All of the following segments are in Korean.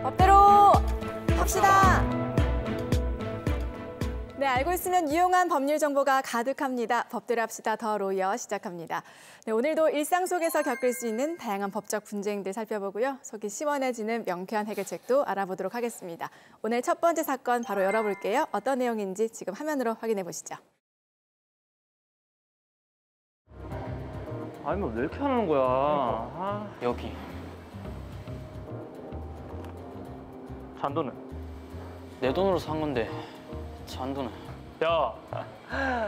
법대로 합시다. 네, 알고 있으면 유용한 법률 정보가 가득합니다. 법대로 합시다 더 로이어 시작합니다. 네, 오늘도 일상 속에서 겪을 수 있는 다양한 법적 분쟁들 살펴보고요. 속이 시원해지는 명쾌한 해결책도 알아보도록 하겠습니다. 오늘 첫 번째 사건 바로 열어볼게요. 어떤 내용인지 지금 화면으로 확인해 보시죠. 아니 뭐 왜 이렇게 하는 거야? 여기. 잔돈은? 내 돈으로 산 건데 잔돈은. 야,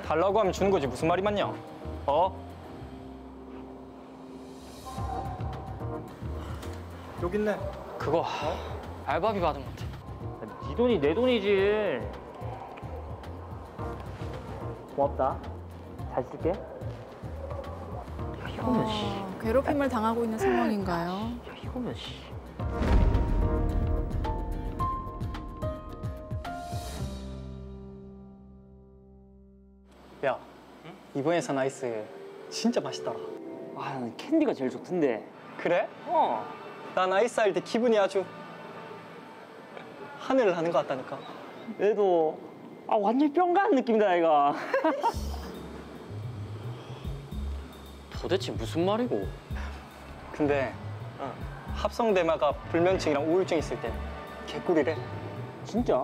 달라고 하면 주는 거지 무슨 말이 맞냐? 어? 여기 있네. 그거 알바비 받은 건데. 네 돈이 내 돈이지. 고맙다. 잘 쓸게. 야, 이거면 씨. 괴롭힘을 당하고 있는 상황인가요? 야, 이거면 씨. 야, 이번 회사 나이스 진짜 맛있더라. 아, 난 캔디가 제일 좋던데. 그래? 나 나이스 할 때 기분이 아주 하늘을 나는 것 같다니까. 얘도 완전 뿅 가는 느낌이다, 이거. 도대체 무슨 말이고? 근데 합성대마가 불면증이랑 우울증 있을 때 개꿀이래. 진짜?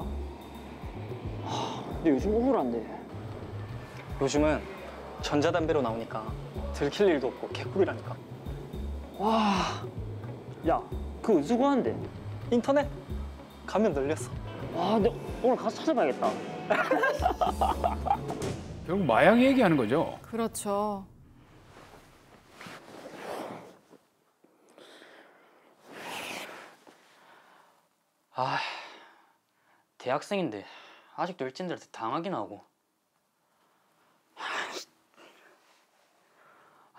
근데 요즘 우울한데. 요즘은 전자담배로 나오니까 들킬 일도 없고 개꿀이라니까. 와, 야, 그거 어디서 구하는데? 인터넷 가면 널렸어. 와, 근데 오늘 가서 찾아봐야겠다. 결국 마약 얘기하는 거죠. 그렇죠. 대학생인데 아직도 일진들한테 당하긴 하고.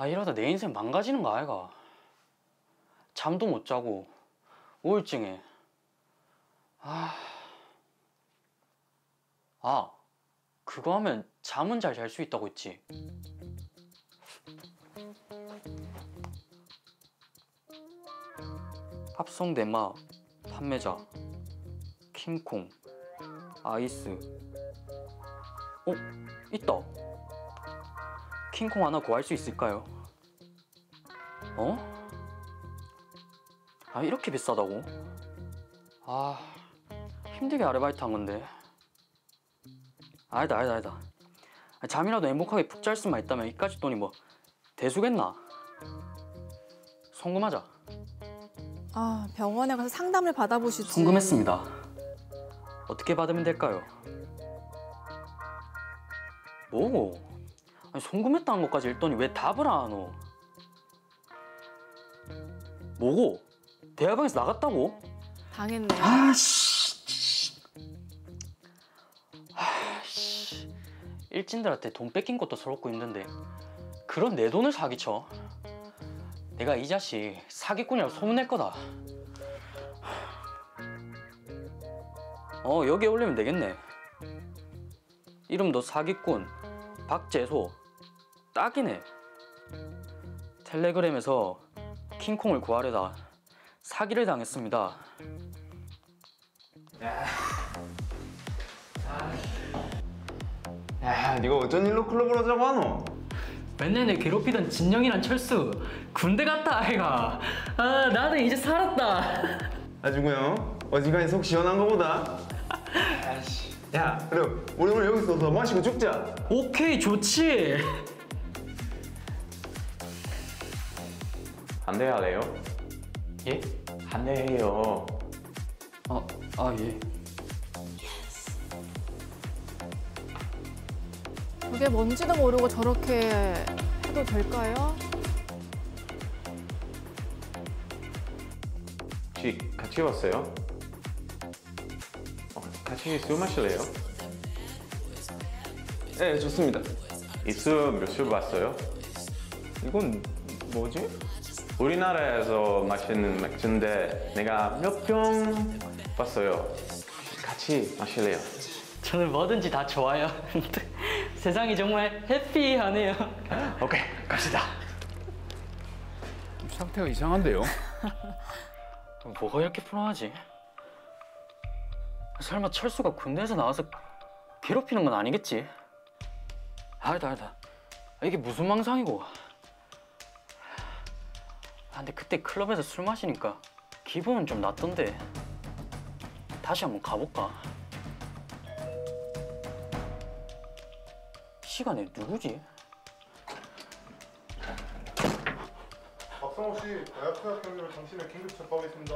이러다 내 인생 망가지는 거 아이가? 잠도 못 자고 우울증에. 그거 하면 잠은 잘 잘 수 있다고 했지. 합성대마 판매자 킹콩 아이스. 있다. 킹콩 하나 구할 수 있을까요? 이렇게 비싸다고? 힘들게 아르바이트 한 건데. 아니다. 잠이라도 행복하게 푹 잘 수만 있다면 이까짓 돈이 뭐 대수겠나? 송금하자. 병원에 가서 상담을 받아보시지. 송금했습니다. 어떻게 받으면 될까요? 뭐고? 송금했다는 것까지 읽더니 왜 답을 안 하노? 뭐고? 대화방에서 나갔다고? 당했네. 일진들한테 돈 뺏긴 것도 서럽고 힘든데 그런 내 돈을 사기쳐? 내가 이 자식 사기꾼이라고 소문낼 거다. 여기에 올리면 되겠네. 이름도 사기꾼 박재소. 딱이네. 텔레그램에서 킹콩을 구하려다 사기를 당했습니다. 야, 네가 어쩐 일로 클럽을 하자고 하노? 맨날 내 괴롭히던 진영이랑 철수 군대 갔다 아이가. 나는 이제 살았다. 아주고요. 어지간히 속 시원한 거보다. 야, 그럼 우리 오늘 여기서 더 마시고 죽자. 오케이 좋지. 반대하래요? 예? 반대해요. 예. 그게 뭔지도 모르고 저렇게 해도 될까요? 혹시 같이 왔어요? 같이 술 마실래요? 네, 좋습니다. 이 술 몇 술 봤어요? 이건 뭐지? 우리나라에서 마시는 맥주인데 내가 몇 병 봤어요. 같이 마실래요? 저는 뭐든지 다 좋아요. 세상이 정말 해피하네요. 오케이, 갑시다. 상태가 이상한데요? 뭐가 이렇게 불안하지? 설마 철수가 군대에서 나와서 괴롭히는 건 아니겠지? 알다. 이게 무슨 망상이고. 근데 그때 클럽에서 술 마시니까 기분은 좀 났던데. 다시 한번 가볼까? 시간에 누구지? 박성호 씨, 마약 투약 혐의로 당신을 긴급 체포하겠습니다.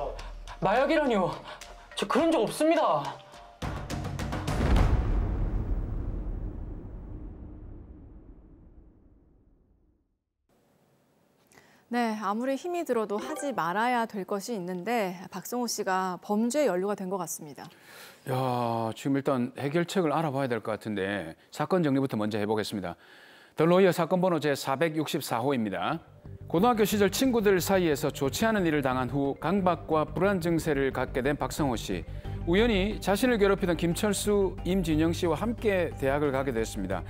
마약이라니요. 저 그런 적 없습니다. 네, 아무리 힘이 들어도 하지 말아야 될 것이 있는데 박성호 씨가 범죄에 연루가 된 것 같습니다. 야, 지금 일단 해결책을 알아봐야 될 것 같은데 사건 정리부터 먼저 해보겠습니다. 더 로이어 사건 번호 제464호입니다. 고등학교 시절 친구들 사이에서 좋지 않은 일을 당한 후 강박과 불안 증세를 갖게 된 박성호 씨. 우연히 자신을 괴롭히던 김철수, 임진영 씨와 함께 대학을 가게 됐습니다.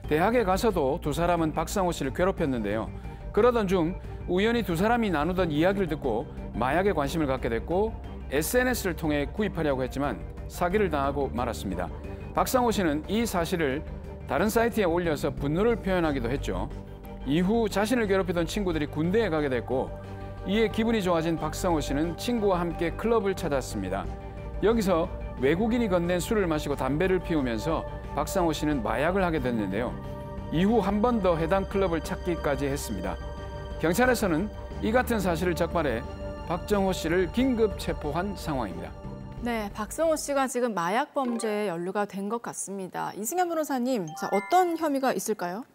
대학에 가서도 두 사람은 박성호 씨를 괴롭혔는데요. 그러던 중 우연히 두 사람이 나누던 이야기를 듣고 마약에 관심을 갖게 됐고 SNS를 통해 구입하려고 했지만 사기를 당하고 말았습니다. 박성호 씨는 이 사실을 다른 사이트에 올려서 분노를 표현하기도 했죠. 이후 자신을 괴롭히던 친구들이 군대에 가게 됐고 이에 기분이 좋아진 박성호 씨는 친구와 함께 클럽을 찾았습니다. 여기서 외국인이 건넨 술을 마시고 담배를 피우면서 박성호 씨는 마약을 하게 됐는데요. 이후 한 번 더 해당 클럽을 찾기까지 했습니다. 경찰에서는 이 같은 사실을 적발해 박정호 씨를 긴급 체포한 상황입니다. 네, 박성호 씨가 지금 마약 범죄에 연루가 된 것 같습니다. 이승현 변호사님, 자, 어떤 혐의가 있을까요?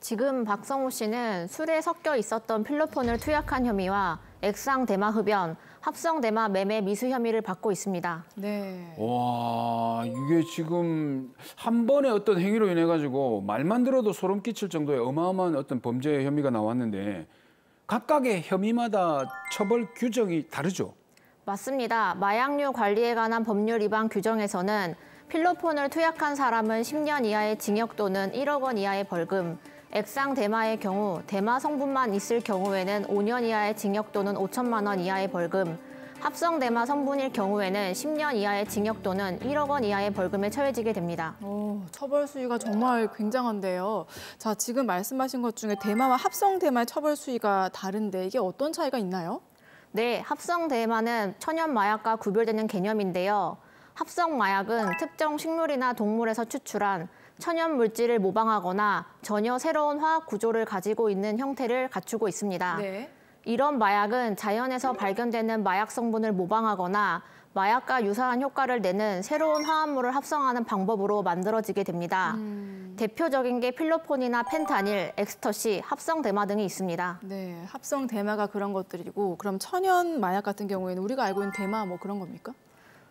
지금 박성호 씨는 술에 섞여 있었던 필로폰을 투약한 혐의와 액상 대마 흡연, 합성 대마 매매 미수 혐의를 받고 있습니다. 네. 와, 이게 지금 한 번의 어떤 행위로 인해 가지고 말만 들어도 소름 끼칠 정도의 어마어마한 어떤 범죄 혐의가 나왔는데 각각의 혐의마다 처벌 규정이 다르죠? 맞습니다. 마약류 관리에 관한 법률 위반 규정에서는 필로폰을 투약한 사람은 10년 이하의 징역 또는 1억 원 이하의 벌금, 액상 대마의 경우 대마 성분만 있을 경우에는 5년 이하의 징역 또는 5천만 원 이하의 벌금, 합성 대마 성분일 경우에는 10년 이하의 징역 또는 1억 원 이하의 벌금에 처해지게 됩니다. 처벌 수위가 정말 굉장한데요. 자, 지금 말씀하신 것 중에 대마와 합성 대마의 처벌 수위가 다른데 이게 어떤 차이가 있나요? 네, 합성 대마는 천연 마약과 구별되는 개념인데요. 합성 마약은 특정 식물이나 동물에서 추출한 천연 물질을 모방하거나 전혀 새로운 화학 구조를 가지고 있는 형태를 갖추고 있습니다. 네. 이런 마약은 자연에서 발견되는 마약 성분을 모방하거나 마약과 유사한 효과를 내는 새로운 화합물을 합성하는 방법으로 만들어지게 됩니다. 대표적인 게 필로폰이나 펜타닐, 엑스터시, 합성 대마 등이 있습니다. 네, 합성 대마가 그런 것들이고 그럼 천연 마약 같은 경우에는 우리가 알고 있는 대마 뭐 그런 겁니까?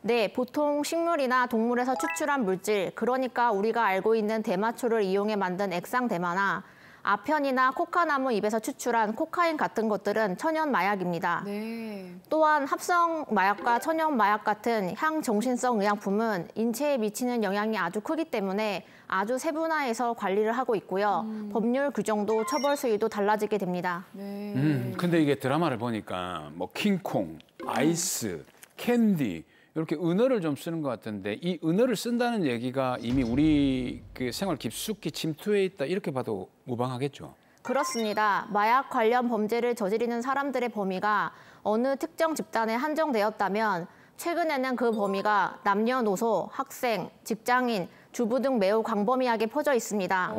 네, 보통 식물이나 동물에서 추출한 물질, 그러니까 우리가 알고 있는 대마초를 이용해 만든 액상 대마나 아편이나 코카나무 잎에서 추출한 코카인 같은 것들은 천연 마약입니다. 네. 또한 합성 마약과 천연 마약 같은 향정신성 의약품은 인체에 미치는 영향이 아주 크기 때문에 아주 세분화해서 관리를 하고 있고요. 법률 규정도 처벌 수위도 달라지게 됩니다. 네. 근데 이게 드라마를 보니까 뭐 킹콩, 아이스, 캔디 이렇게 은어를 좀 쓰는 것 같은데 이 은어를 쓴다는 얘기가 이미 우리 그 생활 깊숙이 침투해 있다 이렇게 봐도 무방하겠죠. 그렇습니다. 마약 관련 범죄를 저지르는 사람들의 범위가 어느 특정 집단에 한정되었다면 최근에는 그 범위가 남녀노소, 학생, 직장인, 주부 등 매우 광범위하게 퍼져 있습니다.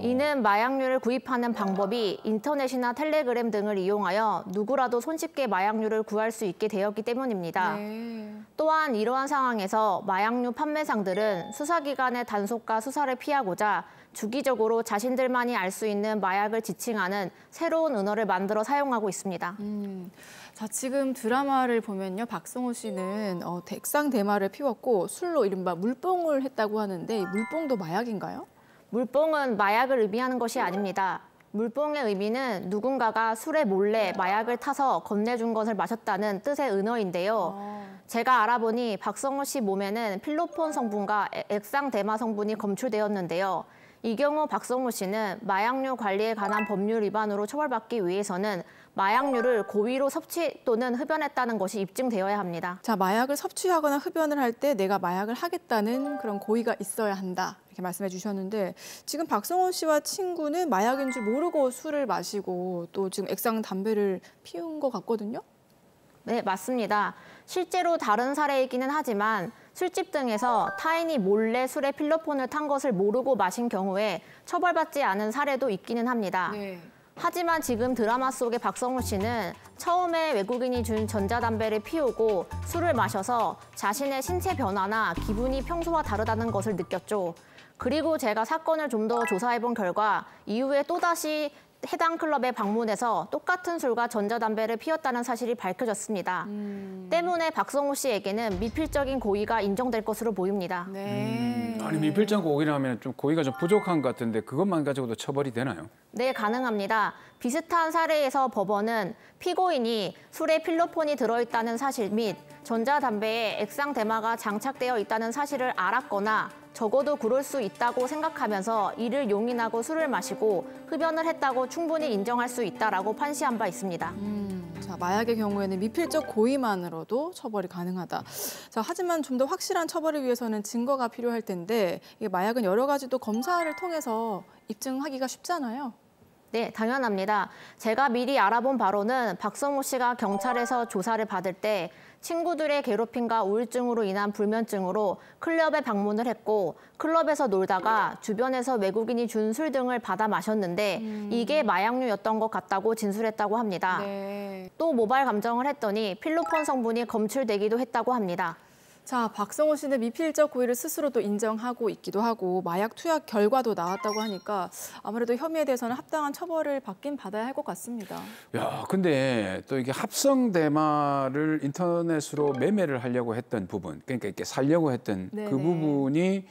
이는 마약류를 구입하는 방법이 인터넷이나 텔레그램 등을 이용하여 누구라도 손쉽게 마약류를 구할 수 있게 되었기 때문입니다. 네. 또한 이러한 상황에서 마약류 판매상들은 수사기관의 단속과 수사를 피하고자 주기적으로 자신들만이 알 수 있는 마약을 지칭하는 새로운 은어를 만들어 사용하고 있습니다. 자, 지금 드라마를 보면요. 박성호 씨는 액상 대마를 피웠고 술로 이른바 물뽕을 했다고 하는데 이 물뽕도 마약인가요? 물뽕은 마약을 의미하는 것이 아닙니다. 물뽕의 의미는 누군가가 술에 몰래 마약을 타서 건네준 것을 마셨다는 뜻의 은어인데요. 제가 알아보니 박성호 씨 몸에는 필로폰 성분과 액상 대마 성분이 검출되었는데요. 이 경우 박성호 씨는 마약류 관리에 관한 법률 위반으로 처벌받기 위해서는 마약류를 고의로 섭취 또는 흡연했다는 것이 입증되어야 합니다. 자, 마약을 섭취하거나 흡연을 할 때 내가 마약을 하겠다는 그런 고의가 있어야 한다. 이렇게 말씀해 주셨는데 지금 박성호 씨와 친구는 마약인 줄 모르고 술을 마시고 또 지금 액상 담배를 피운 것 같거든요. 네, 맞습니다. 실제로 다른 사례이기는 하지만 술집 등에서 타인이 몰래 술에 필로폰을 탄 것을 모르고 마신 경우에 처벌받지 않은 사례도 있기는 합니다. 네. 하지만 지금 드라마 속의 박성호 씨는 처음에 외국인이 준 전자담배를 피우고 술을 마셔서 자신의 신체 변화나 기분이 평소와 다르다는 것을 느꼈죠. 그리고 제가 사건을 좀 더 조사해본 결과 이후에 또다시 해당 클럽에 방문해서 똑같은 술과 전자담배를 피웠다는 사실이 밝혀졌습니다. 때문에 박성호 씨에게는 미필적인 고의가 인정될 것으로 보입니다. 네. 아니 미필적 고의라면 좀 고의가 좀 부족한 것 같은데 그것만 가지고도 처벌이 되나요? 네, 가능합니다. 비슷한 사례에서 법원은 피고인이 술에 필로폰이 들어있다는 사실 및 전자담배에 액상 대마가 장착되어 있다는 사실을 알았거나 적어도 그럴 수 있다고 생각하면서 이를 용인하고 술을 마시고 흡연을 했다고 충분히 인정할 수 있다라고 판시한 바 있습니다. 자, 마약의 경우에는 미필적 고의만으로도 처벌이 가능하다. 자, 하지만 좀 더 확실한 처벌을 위해서는 증거가 필요할 텐데 이게 마약은 여러 가지 또 검사를 통해서 입증하기가 쉽잖아요. 네, 당연합니다. 제가 미리 알아본 바로는 박성호 씨가 경찰에서 조사를 받을 때 친구들의 괴롭힘과 우울증으로 인한 불면증으로 클럽에 방문을 했고 클럽에서 놀다가 주변에서 외국인이 준 술 등을 받아 마셨는데 이게 마약류였던 것 같다고 진술했다고 합니다. 네. 또 모발 감정을 했더니 필로폰 성분이 검출되기도 했다고 합니다. 자, 박성호 씨는 미필적 고의를 스스로도 인정하고 있기도 하고 마약 투약 결과도 나왔다고 하니까 아무래도 혐의에 대해서는 합당한 처벌을 받긴 받아야 할 것 같습니다. 야, 근데 또 이게 합성 대마를 인터넷으로 매매를 하려고 했던 부분, 그러니까 이렇게 살려고 했던 네네. 그 부분이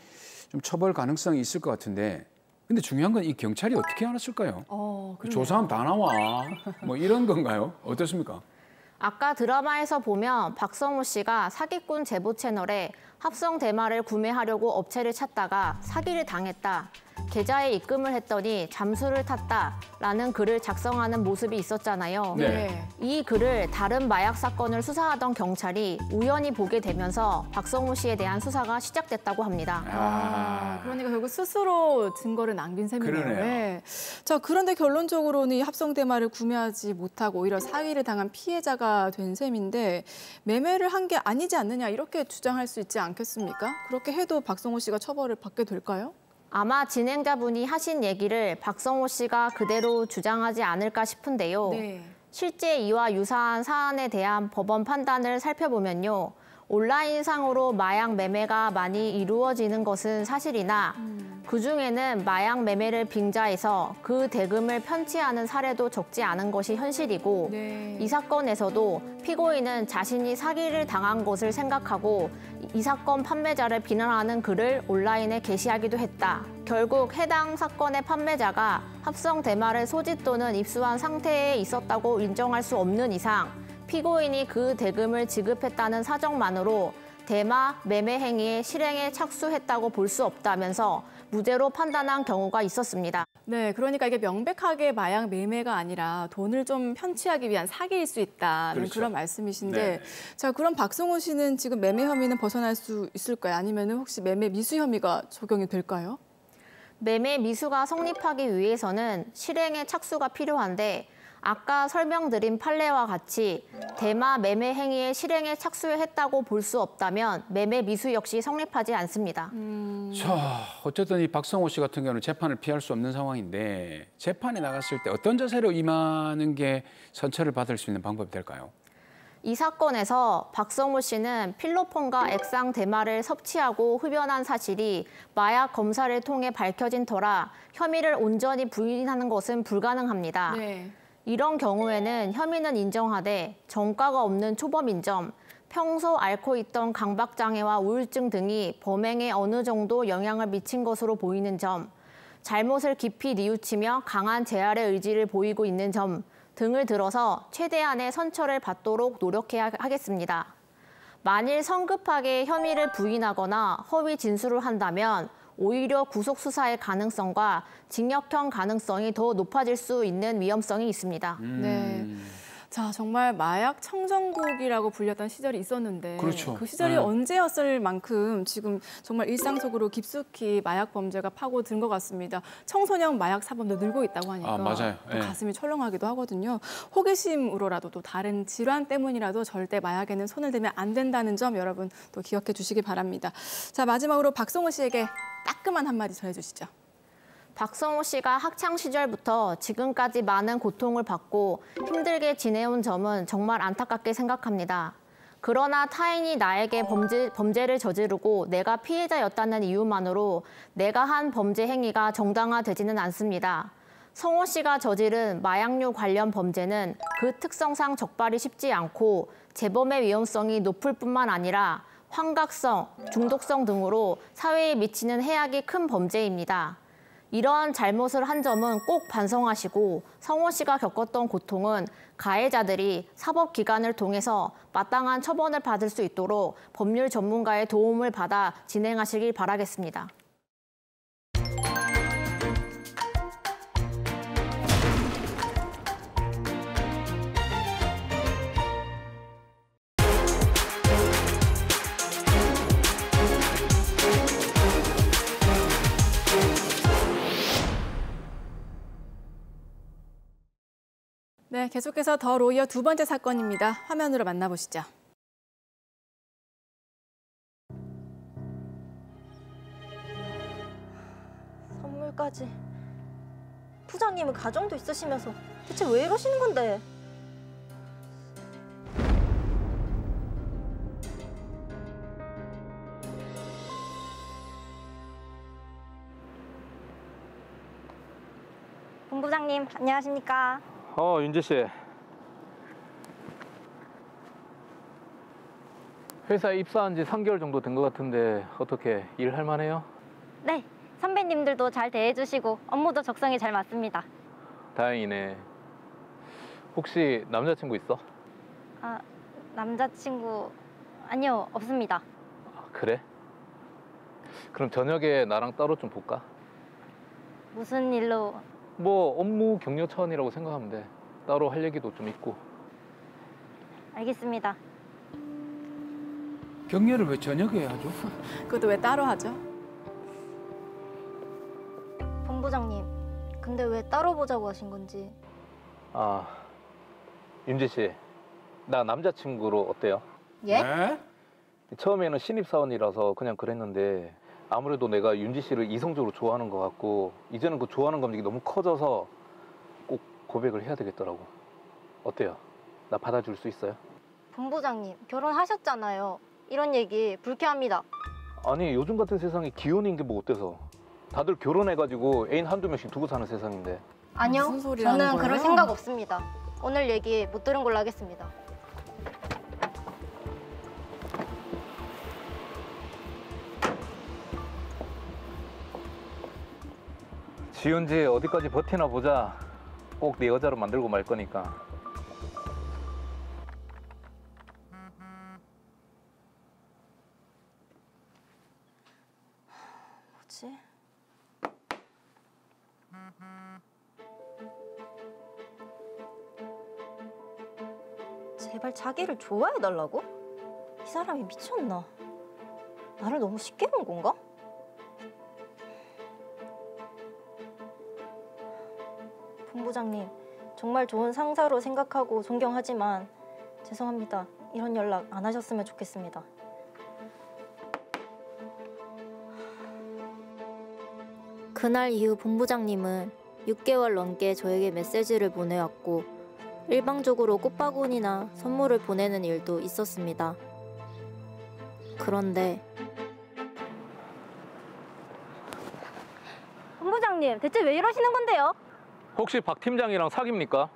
좀 처벌 가능성이 있을 것 같은데, 근데 중요한 건 이 경찰이 어떻게 알았을까요? 그러네요. 조사하면 다 나와. 뭐 이런 건가요? 어떻습니까? 아까 드라마에서 보면 박성호 씨가 사기꾼 제보 채널에 합성 대마를 구매하려고 업체를 찾다가 사기를 당했다. 계좌에 입금을 했더니 잠수를 탔다라는 글을 작성하는 모습이 있었잖아요. 네. 이 글을 다른 마약 사건을 수사하던 경찰이 우연히 보게 되면서 박성호 씨에 대한 수사가 시작됐다고 합니다. 그러니까 결국 스스로 증거를 남긴 셈이네요. 그러네요. 네. 자, 그런데 결론적으로는 이 합성 대마를 구매하지 못하고 오히려 사기를 당한 피해자가 된 셈인데 매매를 한 게 아니지 않느냐 이렇게 주장할 수 있지 않겠습니까? 그렇게 해도 박성호 씨가 처벌을 받게 될까요? 아마 진행자분이 하신 얘기를 박성호 씨가 그대로 주장하지 않을까 싶은데요. 네. 실제 이와 유사한 사안에 대한 법원 판단을 살펴보면요. 온라인상으로 마약 매매가 많이 이루어지는 것은 사실이나 그중에는 마약 매매를 빙자해서 그 대금을 편취하는 사례도 적지 않은 것이 현실이고 네. 이 사건에서도 피고인은 자신이 사기를 당한 것을 생각하고 이 사건 판매자를 비난하는 글을 온라인에 게시하기도 했다. 결국 해당 사건의 판매자가 합성 대마를 소지 또는 입수한 상태에 있었다고 인정할 수 없는 이상 피고인이 그 대금을 지급했다는 사정만으로 대마 매매 행위의 실행에 착수했다고 볼 수 없다면서 무죄로 판단한 경우가 있었습니다. 네, 그러니까 이게 명백하게 마약 매매가 아니라 돈을 좀 편취하기 위한 사기일 수 있다는 그렇죠. 그런 말씀이신데 네. 자, 그럼 박성호 씨는 지금 매매 혐의는 벗어날 수 있을까요? 아니면 혹시 매매 미수 혐의가 적용이 될까요? 매매 미수가 성립하기 위해서는 실행에 착수가 필요한데 아까 설명드린 판례와 같이 대마 매매 행위의 실행에 착수했다고 볼 수 없다면 매매 미수 역시 성립하지 않습니다. 자, 어쨌든 이 박성호 씨 같은 경우는 재판을 피할 수 없는 상황인데 재판에 나갔을 때 어떤 자세로 임하는 게 선처를 받을 수 있는 방법이 될까요? 이 사건에서 박성호 씨는 필로폰과 액상 대마를 섭취하고 흡연한 사실이 마약 검사를 통해 밝혀진 터라 혐의를 온전히 부인하는 것은 불가능합니다. 네. 이런 경우에는 혐의는 인정하되 전과가 없는 초범인 점, 평소 앓고 있던 강박장애와 우울증 등이 범행에 어느 정도 영향을 미친 것으로 보이는 점, 잘못을 깊이 뉘우치며 강한 재활의 의지를 보이고 있는 점 등을 들어서 최대한의 선처를 받도록 노력해야 하겠습니다. 만일 성급하게 혐의를 부인하거나 허위 진술을 한다면 오히려 구속 수사의 가능성과 징역형 가능성이 더 높아질 수 있는 위험성이 있습니다. 네. 자, 정말 마약 청정국이라고 불렸던 시절이 있었는데 그렇죠. 그 시절이 네. 언제였을 만큼 지금 정말 일상 속으로 깊숙이 마약 범죄가 파고든 것 같습니다. 청소년 마약 사범도 늘고 있다고 하니까 아, 맞아요. 또 네. 가슴이 철렁하기도 하거든요. 호기심으로라도 또 다른 질환 때문이라도 절대 마약에는 손을 대면 안 된다는 점 여러분 또 기억해 주시기 바랍니다. 자, 마지막으로 박성호 씨에게 따끔한 한마디 전해주시죠. 박성호 씨가 학창 시절부터 지금까지 많은 고통을 받고 힘들게 지내온 점은 정말 안타깝게 생각합니다. 그러나 타인이 나에게 범죄를 저지르고 내가 피해자였다는 이유만으로 내가 한 범죄 행위가 정당화되지는 않습니다. 성호 씨가 저지른 마약류 관련 범죄는 그 특성상 적발이 쉽지 않고 재범의 위험성이 높을 뿐만 아니라 환각성, 중독성 등으로 사회에 미치는 해악이 큰 범죄입니다. 이러한 잘못을 한 점은 꼭 반성하시고 성호 씨가 겪었던 고통은 가해자들이 사법기관을 통해서 마땅한 처벌을 받을 수 있도록 법률 전문가의 도움을 받아 진행하시길 바라겠습니다. 네, 계속해서 더 로이어 두 번째 사건입니다. 화면으로 만나보시죠. 선물까지. 부장님은 가정도 있으시면서 대체 왜 이러시는 건데? 본부장님, 안녕하십니까? 윤재 씨. 회사에 입사한 지 3개월 정도 된 것 같은데 어떻게 일할 만해요? 네, 선배님들도 잘 대해주시고 업무도 적성에 잘 맞습니다. 다행이네. 혹시 남자친구 있어? 아, 남자친구 아니요, 없습니다. 그래? 그럼 저녁에 나랑 따로 좀 볼까? 무슨 일로? 뭐 업무 격려 차원이라고 생각하면 돼. 따로 할 얘기도 좀 있고. 알겠습니다. 격려를 왜 저녁에 하죠? 그것도 왜 따로 하죠? 본부장님, 근데 왜 따로 보자고 하신 건지. 윤재 씨, 나 남자친구로 어때요? 예? 네? 처음에는 신입사원이라서 그냥 그랬는데 아무래도 내가 윤지 씨를 이성적으로 좋아하는 것 같고 이제는 그 좋아하는 감정이 너무 커져서 꼭 고백을 해야 되겠더라고. 어때요? 나 받아줄 수 있어요? 본부장님, 결혼하셨잖아요. 이런 얘기 불쾌합니다. 아니, 요즘 같은 세상에 기혼인 게 뭐 어때서? 다들 결혼해가지고 애인 한두 명씩 두고 사는 세상인데. 아니요, 무슨 소리 하는 저는 거예요? 그럴 생각 없습니다. 오늘 얘기 못 들은 걸로 하겠습니다. 지은지 어디까지 버티나 보자. 꼭 내 여자로 만들고 말 거니까. 뭐지? 제발 자기를 좋아해달라고? 이 사람이 미쳤나? 나를 너무 쉽게 본 건가? 본부장님, 정말 좋은 상사로 생각하고 존경하지만 죄송합니다. 이런 연락 안 하셨으면 좋겠습니다. 그날 이후 본부장님은 6개월 넘게 저에게 메시지를 보내왔고 일방적으로 꽃바구니나 선물을 보내는 일도 있었습니다. 그런데 본부장님, 대체 왜 이러시는 건데요? 혹시 박 팀장이랑 사깁니까?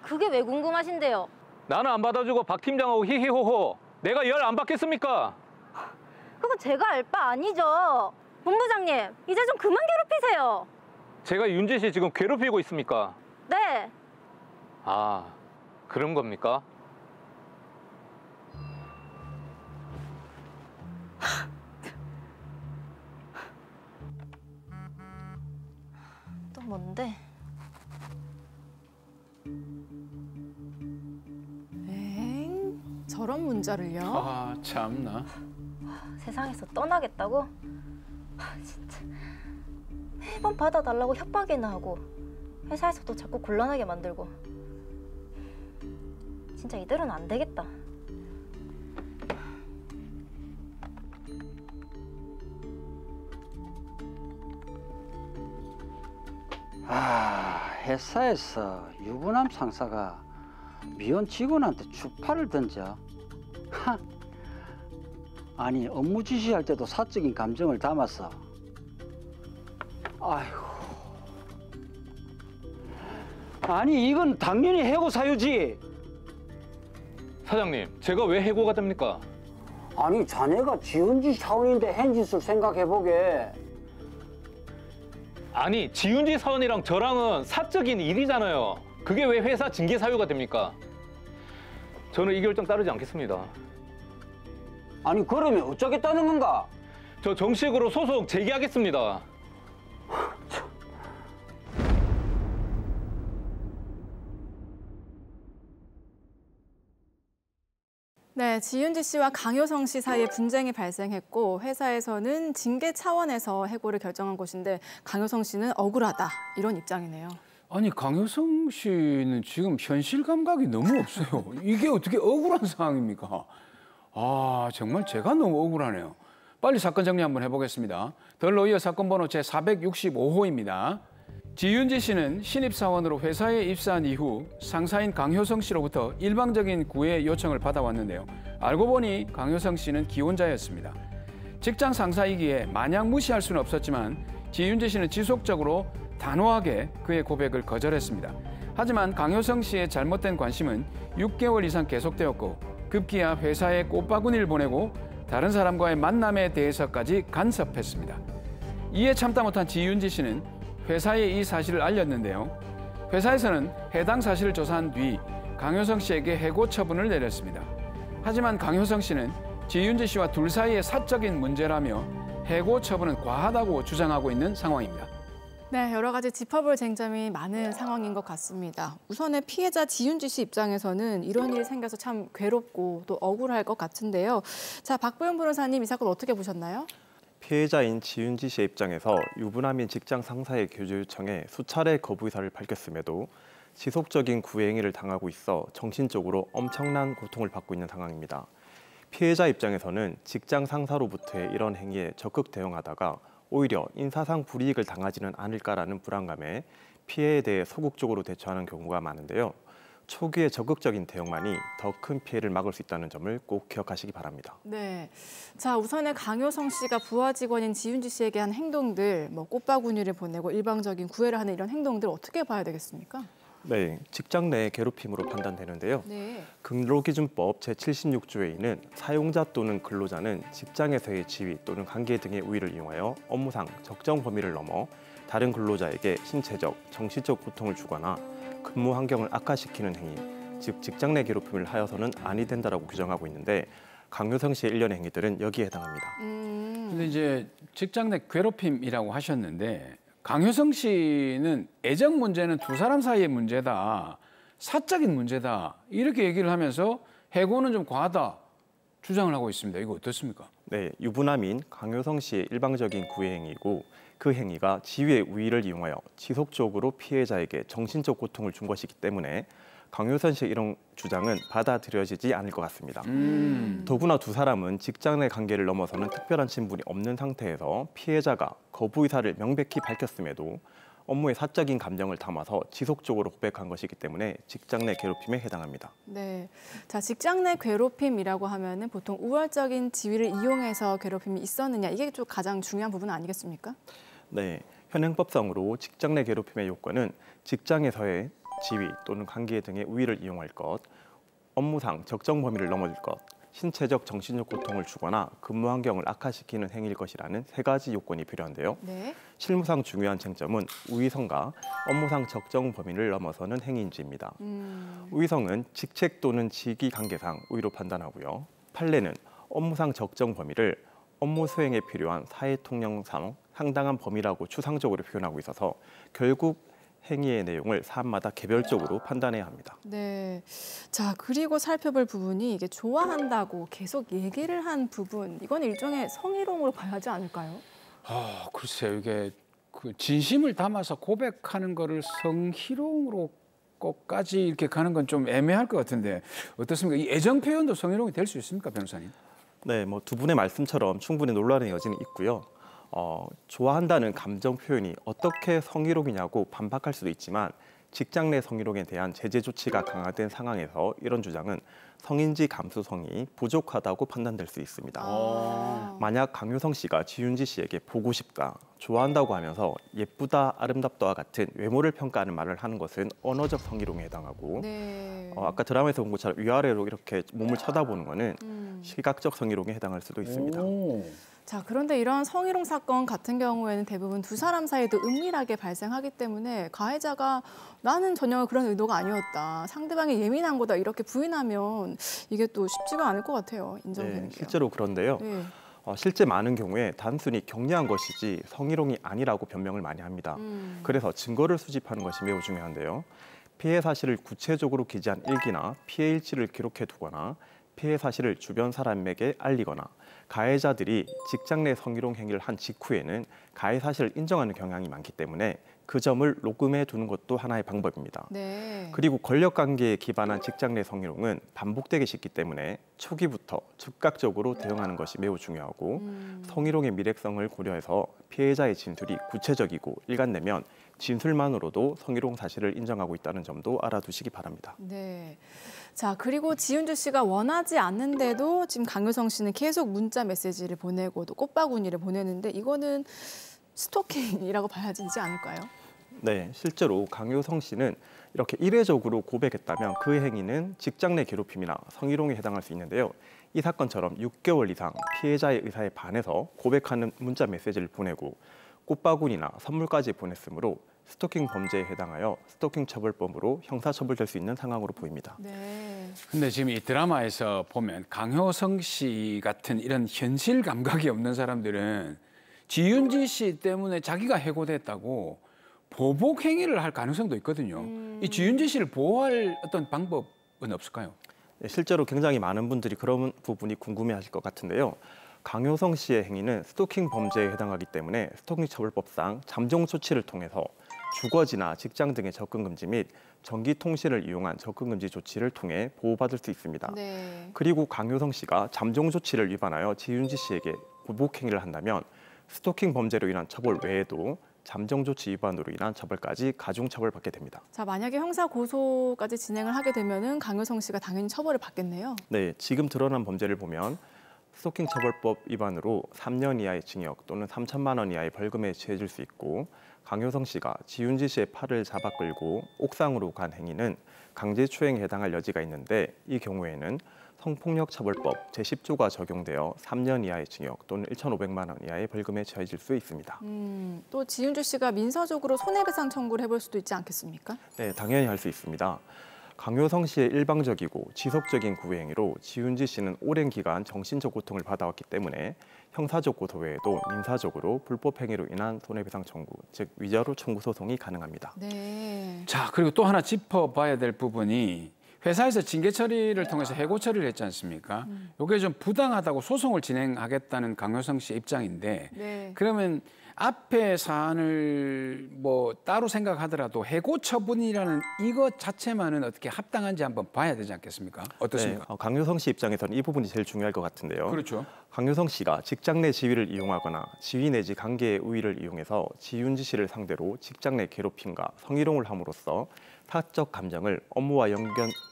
그게 왜 궁금하신데요? 나는 안 받아주고 박 팀장하고 히히호호. 내가 열 안 받겠습니까? 그건 제가 알 바 아니죠. 본부장님, 이제 좀 그만 괴롭히세요. 제가 윤재 씨 지금 괴롭히고 있습니까? 네. 아, 그런 겁니까? 뭔데? 저런 문자를요? 아 참나. 세상에서 떠나겠다고? 진짜 매번 받아달라고 협박이나 하고 회사에서도 자꾸 곤란하게 만들고 진짜 이대로는 안 되겠다. 회사에서 유부남 상사가 미혼 직원한테 추파를 던져. 하! 아니 업무 지시할 때도 사적인 감정을 담았어. 아이고. 아니 이건 당연히 해고 사유지. 사장님, 제가 왜 해고가 됩니까? 아니 자네가 지은지 사원인데 한 짓을 생각해보게. 아니 지윤지 사원이랑 저랑은 사적인 일이잖아요. 그게 왜 회사 징계 사유가 됩니까? 저는 이 결정 따르지 않겠습니다. 아니 그러면 어쩌겠다는 건가? 저 정식으로 소송 제기하겠습니다. 네, 지윤지 씨와 강효성 씨 사이에 분쟁이 발생했고 회사에서는 징계 차원에서 해고를 결정한 것인데 강효성 씨는 억울하다 이런 입장이네요. 아니 강효성 씨는 지금 현실 감각이 너무 없어요. 이게 어떻게 억울한 상황입니까? 아 정말 제가 너무 억울하네요. 빨리 사건 정리 한번 해보겠습니다. 더 로이어 사건 번호 제465호입니다. 지윤지 씨는 신입사원으로 회사에 입사한 이후 상사인 강효성 씨로부터 일방적인 구애 요청을 받아왔는데요. 알고 보니 강효성 씨는 기혼자였습니다. 직장 상사이기에 마냥 무시할 수는 없었지만 지윤지 씨는 지속적으로 단호하게 그의 고백을 거절했습니다. 하지만 강효성 씨의 잘못된 관심은 6개월 이상 계속되었고 급기야 회사에 꽃바구니를 보내고 다른 사람과의 만남에 대해서까지 간섭했습니다. 이에 참다 못한 지윤지 씨는 회사에 이 사실을 알렸는데요. 회사에서는 해당 사실을 조사한 뒤 강효성 씨에게 해고 처분을 내렸습니다. 하지만 강효성 씨는 지윤지 씨와 둘 사이의 사적인 문제라며 해고 처분은 과하다고 주장하고 있는 상황입니다. 네, 여러 가지 짚어볼 쟁점이 많은 상황인 것 같습니다. 우선은 피해자 지윤지 씨 입장에서는 이런 일이 생겨서 참 괴롭고 또 억울할 것 같은데요. 자, 박보영 변호사님 이 사건 어떻게 보셨나요? 피해자인 지윤지 씨의 입장에서 유부남인 직장 상사의 교제 요청에 수차례 거부 의사를 밝혔음에도 지속적인 구행위를 당하고 있어 정신적으로 엄청난 고통을 받고 있는 상황입니다. 피해자 입장에서는 직장 상사로부터의 이런 행위에 적극 대응하다가 오히려 인사상 불이익을 당하지는 않을까라는 불안감에 피해에 대해 소극적으로 대처하는 경우가 많은데요. 초기의 적극적인 대응만이 더 큰 피해를 막을 수 있다는 점을 꼭 기억하시기 바랍니다. 네, 자 우선은 강효성 씨가 부하 직원인 지윤지 씨에게 한 행동들, 꽃바구니를 보내고 일방적인 구애를 하는 이런 행동들 어떻게 봐야 되겠습니까? 네, 직장 내 괴롭힘으로 판단되는데요. 네. 근로기준법 제76조에는 사용자 또는 근로자는 직장에서의 지위 또는 관계 등의 우위를 이용하여 업무상 적정 범위를 넘어 다른 근로자에게 신체적, 정신적 고통을 주거나 근무 환경을 악화시키는 행위, 즉 직장 내 괴롭힘을 하여서는 아니 된다라고 규정하고 있는데 강효성 씨의 일련의 행위들은 여기에 해당합니다. 근데 이제 직장 내 괴롭힘이라고 하셨는데 강효성 씨는 애정 문제는 두 사람 사이의 문제다, 사적인 문제다 이렇게 얘기를 하면서 해고는 좀 과하다 주장을 하고 있습니다. 이거 어떻습니까? 네, 유부남인 강효성 씨의 일방적인 구애 행위고 그 행위가 지위의 우위를 이용하여 지속적으로 피해자에게 정신적 고통을 준 것이기 때문에 강효선 씨의 이런 주장은 받아들여지지 않을 것 같습니다. 더구나 두 사람은 직장 내 관계를 넘어서는 특별한 친분이 없는 상태에서 피해자가 거부 의사를 명백히 밝혔음에도 업무에 사적인 감정을 담아서 지속적으로 고백한 것이기 때문에 직장 내 괴롭힘에 해당합니다. 네, 자 직장 내 괴롭힘이라고 하면은 보통 우월적인 지위를 이용해서 괴롭힘이 있었느냐 이게 좀 가장 중요한 부분 아니겠습니까? 네, 현행법상으로 직장 내 괴롭힘의 요건은 직장에서의 지위 또는 관계 등의 우위를 이용할 것, 업무상 적정 범위를 넘어질 것, 신체적, 정신적 고통을 주거나 근무 환경을 악화시키는 행위일 것이라는 세 가지 요건이 필요한데요. 네. 실무상 중요한 쟁점은 우위성과 업무상 적정 범위를 넘어서는 행위인지입니다. 우위성은 직책 또는 직위 관계상 우위로 판단하고요. 판례는 업무상 적정 범위를 업무 수행에 필요한 사회 통념상 황당한 범위라고 추상적으로 표현하고 있어서 결국 행위의 내용을 사안마다 개별적으로 판단해야 합니다. 네. 자, 그리고 살펴볼 부분이 이게 좋아한다고 계속 얘기를 한 부분, 이건 일종의 성희롱으로 봐야 하지 않을까요? 글쎄요. 이게 그 진심을 담아서 고백하는 거를 성희롱으로 꼭까지 이렇게 가는 건 좀 애매할 것 같은데 어떻습니까? 이 애정 표현도 성희롱이 될 수 있습니까, 변호사님? 네, 뭐 두 분의 말씀처럼 충분히 논란의 여지는 있고요. 좋아한다는 감정 표현이 어떻게 성희롱이냐고 반박할 수도 있지만 직장 내 성희롱에 대한 제재 조치가 강화된 상황에서 이런 주장은 성인지 감수성이 부족하다고 판단될 수 있습니다. 만약 강효성 씨가 지윤지 씨에게 보고 싶다, 좋아한다고 하면서 예쁘다, 아름답다와 같은 외모를 평가하는 말을 하는 것은 언어적 성희롱에 해당하고 아까 드라마에서 본 것처럼 위아래로 이렇게 몸을 쳐다보는 것은 시각적 성희롱에 해당할 수도 있습니다. 자, 그런데 이런 성희롱 사건 같은 경우에는 대부분 두 사람 사이도 은밀하게 발생하기 때문에 가해자가 나는 전혀 그런 의도가 아니었다, 상대방이 예민한 거다 이렇게 부인하면 이게 또 쉽지가 않을 것 같아요. 인정되는 게. 실제로 그런데요. 실제 많은 경우에 단순히 격려한 것이지 성희롱이 아니라고 변명을 많이 합니다. 그래서 증거를 수집하는 것이 매우 중요한데요. 피해 사실을 구체적으로 기재한 일기나 피해 일지를 기록해 두거나 피해 사실을 주변 사람에게 알리거나 가해자들이 직장 내 성희롱 행위를 한 직후에는 가해 사실을 인정하는 경향이 많기 때문에 그 점을 녹음해 두는 것도 하나의 방법입니다. 그리고 권력 관계에 기반한 직장 내 성희롱은 반복되기 쉽기 때문에 초기부터 즉각적으로 대응하는 것이 매우 중요하고 성희롱의 미래성을 고려해서 피해자의 진술이 구체적이고 일관되면 진술만으로도 성희롱 사실을 인정하고 있다는 점도 알아두시기 바랍니다. 네. 자, 그리고 지윤주 씨가 원하지 않는데도 지금 강효성 씨는 계속 문자 메시지를 보내고 또 꽃바구니를 보내는데 이거는 스토킹이라고 봐야 되지 않을까요? 네, 실제로 강효성 씨는 이렇게 이례적으로 고백했다면 그 행위는 직장 내 괴롭힘이나 성희롱에 해당할 수 있는데요. 이 사건처럼 6개월 이상 피해자의 의사에 반해서 고백하는 문자 메시지를 보내고 꽃바구니나 선물까지 보냈으므로 스토킹 범죄에 해당하여 스토킹 처벌법으로 형사처벌될 수 있는 상황으로 보입니다. 근데 지금 이 드라마에서 보면 강효성 씨 같은 이런 현실 감각이 없는 사람들은 지윤지 씨 때문에 자기가 해고됐다고 보복 행위를 할 가능성도 있거든요. 이 지윤지 씨를 보호할 어떤 방법은 없을까요? 네, 실제로 굉장히 많은 분들이 그런 부분이 궁금해하실 것 같은데요. 강효성 씨의 행위는 스토킹 범죄에 해당하기 때문에 스토킹 처벌법상 잠정 조치를 통해서 주거지나 직장 등의 접근 금지 및 전기 통신을 이용한 접근 금지 조치를 통해 보호받을 수 있습니다. 그리고 강효성 씨가 잠정 조치를 위반하여 지윤지 씨에게 보복 행위를 한다면 스토킹 범죄로 인한 처벌 외에도 잠정 조치 위반으로 인한 처벌까지 가중 처벌받게 됩니다. 자, 만약에 형사 고소까지 진행을 하게 되면은 강효성 씨가 당연히 처벌을 받겠네요. 네, 지금 드러난 범죄를 보면 스토킹 처벌법 위반으로 3년 이하의 징역 또는 3천만 원 이하의 벌금에 처해질 수 있고 강효성 씨가 지윤지 씨의 팔을 잡아 끌고 옥상으로 간 행위는 강제추행에 해당할 여지가 있는데 이 경우에는 성폭력처벌법 제10조가 적용되어 3년 이하의 징역 또는 1,500만 원 이하의 벌금에 처해질 수 있습니다. 또 지윤주 씨가 민사적으로 손해배상 청구를 해볼 수도 있지 않겠습니까? 네, 당연히 할 수 있습니다. 강효성 씨의 일방적이고 지속적인 구애행위로 지윤지 씨는 오랜 기간 정신적 고통을 받아왔기 때문에 형사적 고소 외에도 민사적으로 불법 행위로 인한 손해배상 청구, 즉 위자료 청구 소송이 가능합니다. 자, 그리고 또 하나 짚어봐야 될 부분이 회사에서 징계 처리를 통해서 해고 처리를 했지 않습니까? 이게 좀 부당하다고 소송을 진행하겠다는 강효성 씨의 입장인데 그러면 앞에 사안을 뭐 따로 생각하더라도 해고 처분이라는 이것 자체만은 어떻게 합당한지 한번 봐야 되지 않겠습니까? 어떻습니까? 네, 강효성 씨 입장에서는 이 부분이 제일 중요할 것 같은데요. 그렇죠. 강효성 씨가 직장 내 지위를 이용하거나 지위 내지 관계의 우위를 이용해서 지윤지 씨를 상대로 직장 내 괴롭힘과 성희롱을 함으로써 사적 감정을 업무와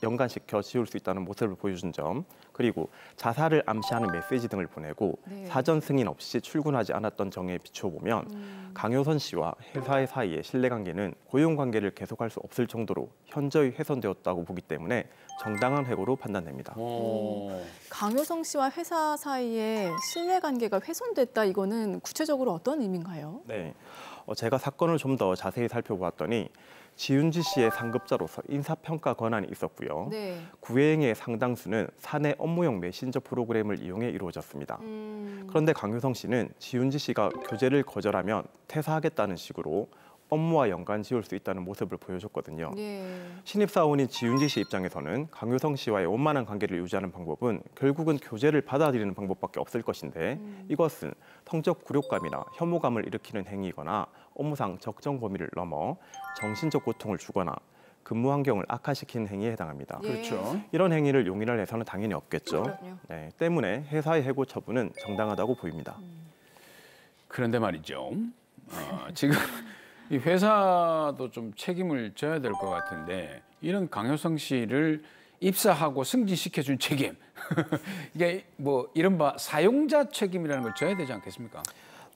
연관시켜 지울 수 있다는 모습을 보여준 점, 그리고 자살을 암시하는 메시지 등을 보내고 사전 승인 없이 출근하지 않았던 점에 비춰보면 강효선 씨와 회사의 사이의 신뢰관계는 고용관계를 계속할 수 없을 정도로 현저히 훼손되었다고 보기 때문에 정당한 해고로 판단됩니다. 강효성 씨와 회사 사이에 신뢰관계가 훼손됐다, 이거는 구체적으로 어떤 의미인가요? 네, 제가 사건을 좀 더 자세히 살펴보았더니 지윤지 씨의 상급자로서 인사평가 권한이 있었고요. 네. 구행의 상당수는 사내 업무용 메신저 프로그램을 이용해 이루어졌습니다. 그런데 강효성 씨는 지윤지 씨가 교제를 거절하면 퇴사하겠다는 식으로 업무와 연관 지을 수 있다는 모습을 보여줬거든요. 신입사원인 지윤지 씨 입장에서는 강효성 씨와의 원만한 관계를 유지하는 방법은 결국은 교제를 받아들이는 방법밖에 없을 것인데 이것은 성적 굴욕감이나 혐오감을 일으키는 행위이거나 업무상 적정 범위를 넘어 정신적 고통을 주거나 근무 환경을 악화시키는 행위에 해당합니다. 그렇죠. 이런 행위를 용인할 해서는 당연히 없겠죠. 네, 때문에 회사의 해고 처분은 정당하다고 보입니다. 그런데 말이죠. 지금 이 회사도 좀 책임을 져야 될 것 같은데 이런 강효성 씨를 입사하고 승진시켜준 책임 이게 뭐 이른바 사용자 책임이라는 걸 져야 되지 않겠습니까?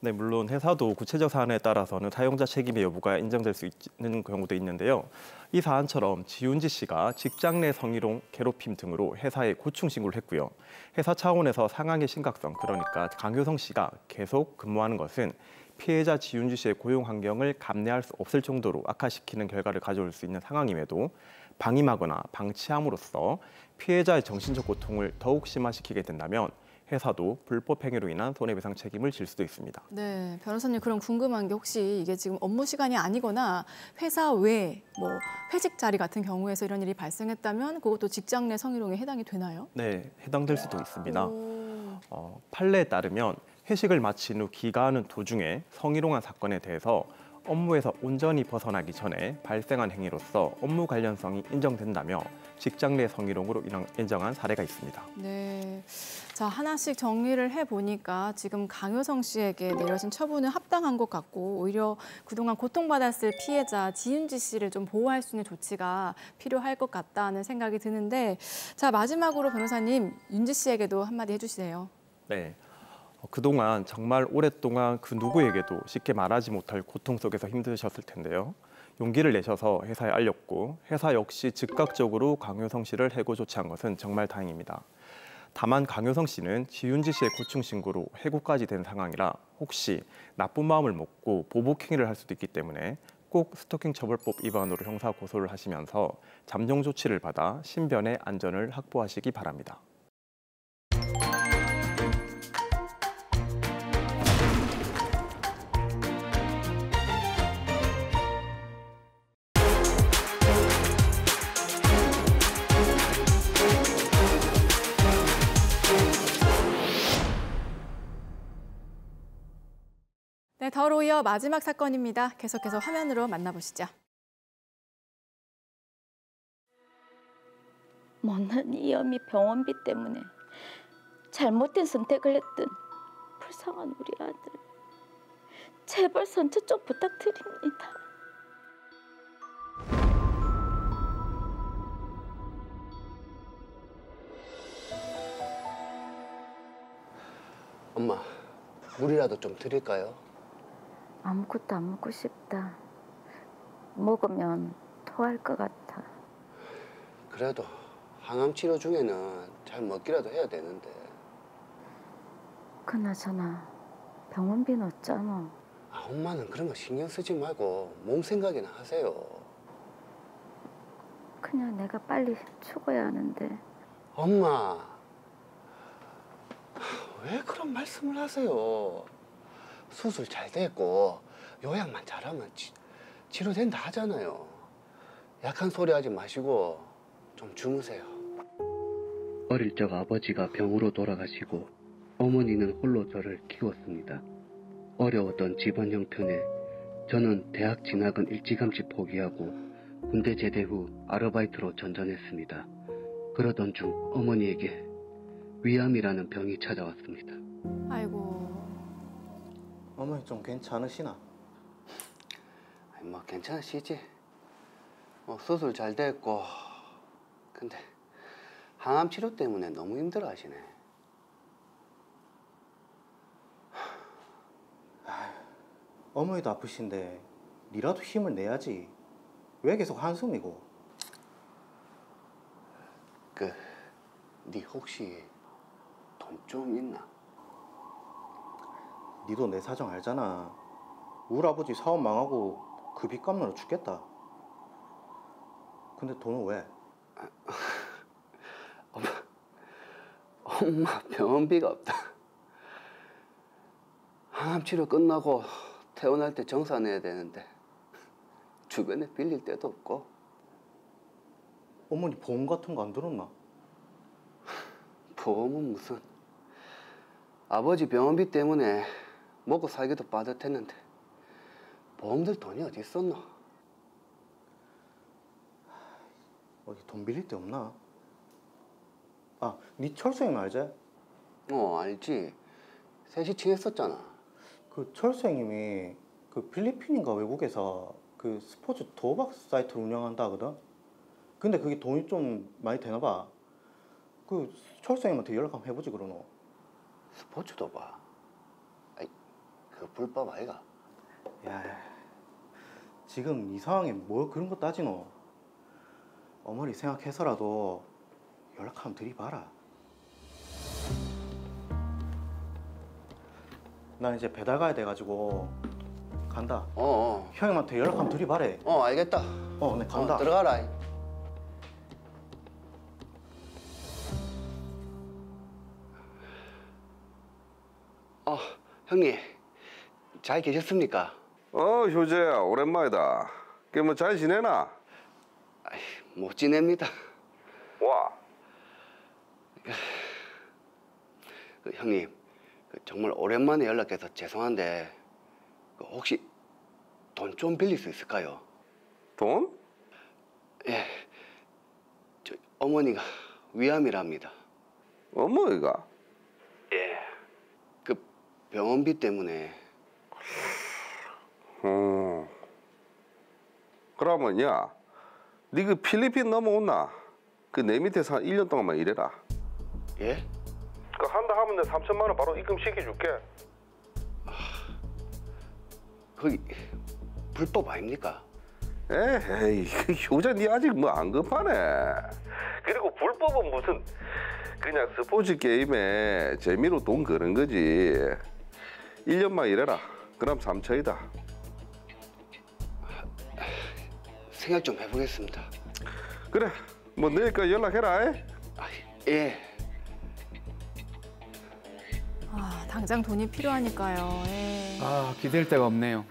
네, 물론 회사도 구체적 사안에 따라서는 사용자 책임의 여부가 인정될 수 있는 경우도 있는데요. 이 사안처럼 지윤지 씨가 직장 내 성희롱, 괴롭힘 등으로 회사에 고충 신고를 했고요. 회사 차원에서 상황의 심각성, 그러니까 강효성 씨가 계속 근무하는 것은 피해자 지윤지 씨의 고용 환경을 감내할 수 없을 정도로 악화시키는 결과를 가져올 수 있는 상황임에도 방임하거나 방치함으로써 피해자의 정신적 고통을 더욱 심화시키게 된다면 회사도 불법 행위로 인한 손해배상 책임을 질 수도 있습니다. 네, 변호사님 그럼 궁금한 게 혹시 이게 지금 업무 시간이 아니거나 회사 외 뭐 회식 자리 같은 경우에서 이런 일이 발생했다면 그것도 직장 내 성희롱에 해당이 되나요? 네, 해당될 수도 있습니다. 판례에 따르면 회식을 마친 후 귀가하는 도중에 성희롱한 사건에 대해서 업무에서 온전히 벗어나기 전에 발생한 행위로서 업무 관련성이 인정된다며 직장 내 성희롱으로 인정한 사례가 있습니다. 네, 자 하나씩 정리를 해보니까 지금 강효성 씨에게 내려진 처분은 합당한 것 같고 오히려 그동안 고통받았을 피해자 지윤지 씨를 좀 보호할 수 있는 조치가 필요할 것 같다는 생각이 드는데 자 마지막으로 변호사님 윤지 씨에게도 한마디 해주시세요. 네. 그동안 정말 오랫동안 그 누구에게도 쉽게 말하지 못할 고통 속에서 힘드셨을 텐데요. 용기를 내셔서 회사에 알렸고 회사 역시 즉각적으로 강효성 씨를 해고 조치한 것은 정말 다행입니다. 다만 강효성 씨는 지윤지 씨의 고충 신고로 해고까지 된 상황이라 혹시 나쁜 마음을 먹고 보복 행위를 할 수도 있기 때문에 꼭 스토킹 처벌법 위반으로 형사 고소를 하시면서 잠정 조치를 받아 신변의 안전을 확보하시기 바랍니다. 네, 더로 이어 마지막 사건입니다. 계속해서 화면으로 만나보시죠. 못난 이염이 병원비 때문에 잘못된 선택을 했던 불쌍한 우리 아들. 제발 선처 좀 부탁드립니다. 엄마, 물이라도 좀 드릴까요? 아무것도 안 먹고 싶다. 먹으면 토할 것 같아. 그래도 항암 치료 중에는 잘 먹기라도 해야 되는데. 그나저나 병원비는 어쩌노? 엄마는 그런 거 신경 쓰지 말고 몸 생각이나 하세요. 그냥 내가 빨리 죽어야 하는데. 엄마, 왜 그런 말씀을 하세요? 수술 잘 됐고 요양만 잘하면 치료된다 하잖아요. 약한 소리 하지 마시고 좀 주무세요. 어릴 적 아버지가 병으로 돌아가시고 어머니는 홀로 저를 키웠습니다. 어려웠던 집안 형편에 저는 대학 진학은 일찌감치 포기하고 군대 제대 후 아르바이트로 전전했습니다. 그러던 중 어머니에게 위암이라는 병이 찾아왔습니다. 아이고. 어머니 좀 괜찮으시나? 아니, 뭐 괜찮으시지. 수술 잘 됐고. 근데 항암 치료 때문에 너무 힘들어 하시네. 어머니도 아프신데 니라도 힘을 내야지. 왜 계속 한숨이고? 니 혹시 돈 좀 있나? 니도 내 사정 알잖아. 우리 아버지 사업 망하고 그 빚 갚느라 죽겠다. 근데 돈은 왜? 엄마 병원비가 없다. 항암 치료 끝나고 퇴원할 때 정산 내야 되는데 주변에 빌릴 데도 없고. 어머니 보험 같은 거 안 들었나? 보험은 무슨. 아버지 병원비 때문에 먹고 살기도 빠듯했는데 보험들 돈이 어디 있었노? 어디 돈 빌릴 데 없나? 아, 네 철수 형님 알지? 알지. 셋이 친했었잖아. 그 철수 형님이 그 필리핀인가 외국에서 그 스포츠 도박 사이트를 운영한다 하거든? 근데 그게 돈이 좀 많이 되나 봐. 그 철수 형님한테 연락 한번 해보지 그러노. 스포츠 도박? 아이, 그거 불법 아이가? 야, 지금 이 상황에 뭘 그런 거 따지노? 어머니 생각해서라도 연락 한번 드려봐라. 나 이제 배달 가야 돼가지고 간다. 형님한테 연락 한번 드려봐래. 알겠다. 네 간다. 들어가라. 형님, 잘 계셨습니까? 효재야, 오랜만이다. 뭐 잘 지내나? 못 지냅니다. 와. 형님, 정말 오랜만에 연락해서 죄송한데 혹시 돈 좀 빌릴 수 있을까요? 돈? 예, 저 어머니가 위암이랍니다. 어머니가? 예, 그 병원비 때문에. 그러면 야, 니 그 필리핀 넘어온나? 그 내 밑에서 한 1년 동안만 일해라. 예? 그 한다 하면 내 3천만 원 바로 입금 시켜줄게. 거기 불법 아닙니까? 에이, 효자 니 아직 뭐 안 급하네. 그리고 불법은 무슨 그냥 스포츠 게임에 재미로 돈 거는 거지. 1년만 일해라. 그럼 3천이다. 생각 좀 해보겠습니다. 그래, 뭐 내일까지 연락해라. 예. 당장 돈이 필요하니까요. 기댈 데가 없네요.